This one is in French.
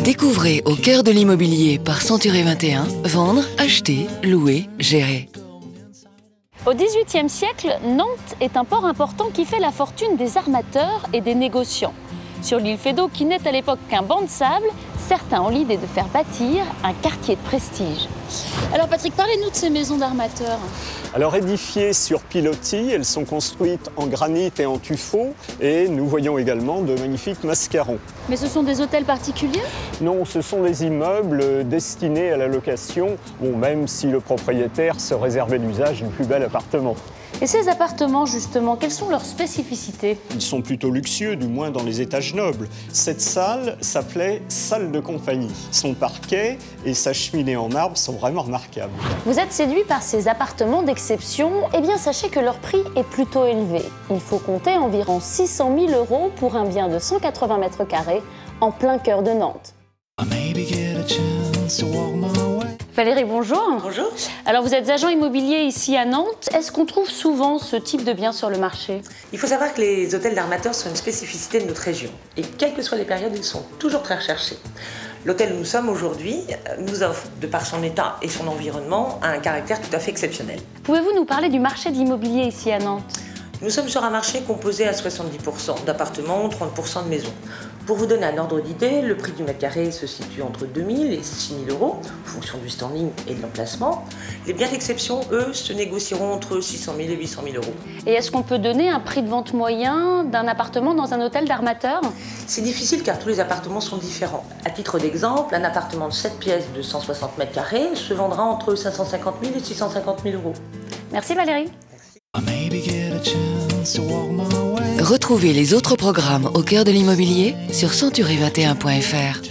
Découvrez au cœur de l'immobilier par Century 21, vendre, acheter, louer, gérer. Au XVIIIe siècle, Nantes est un port important qui fait la fortune des armateurs et des négociants. Sur l'île Feydeau, qui n'est à l'époque qu'un banc de sable, certains ont l'idée de faire bâtir un quartier de prestige. Alors Patrick, parlez-nous de ces maisons d'armateurs. Alors édifiées sur pilotis, elles sont construites en granit et en tuffeau et nous voyons également de magnifiques mascarons. Mais ce sont des hôtels particuliers? Non, ce sont des immeubles destinés à la location, bon, même si le propriétaire se réservait l'usage du plus bel appartement. Et ces appartements, justement, quelles sont leurs spécificités? Ils sont plutôt luxueux, du moins dans les étages nobles. Cette salle s'appelait salle de compagnie. Son parquet et sa cheminée en marbre sont vraiment remarquables. Vous êtes séduit par ces appartements d'exception? Eh bien, sachez que leur prix est plutôt élevé. Il faut compter environ 600 000 € pour un bien de 180 mètres carrés en plein cœur de Nantes. Valérie, bonjour. Bonjour. Alors, vous êtes agent immobilier ici à Nantes. Est-ce qu'on trouve souvent ce type de bien sur le marché? Il faut savoir que les hôtels d'armateurs sont une spécificité de notre région. Et quelles que soient les périodes, ils sont toujours très recherchés. L'hôtel où nous sommes aujourd'hui nous offre, de par son état et son environnement, un caractère tout à fait exceptionnel. Pouvez-vous nous parler du marché de l'immobilier ici à Nantes? Nous sommes sur un marché composé à 70% d'appartements, 30% de maisons. Pour vous donner un ordre d'idée, le prix du mètre carré se situe entre 2 000 et 6 000 € en fonction du standing et de l'emplacement. Les biens d'exception, eux, se négocieront entre 600 000 et 800 000 €. Et est-ce qu'on peut donner un prix de vente moyen d'un appartement dans un hôtel d'armateur? C'est difficile car tous les appartements sont différents. À titre d'exemple, un appartement de 7 pièces de 160 mètres carrés se vendra entre 550 000 et 650 000 €. Merci Valérie. Retrouvez les autres programmes au cœur de l'immobilier sur century21.fr.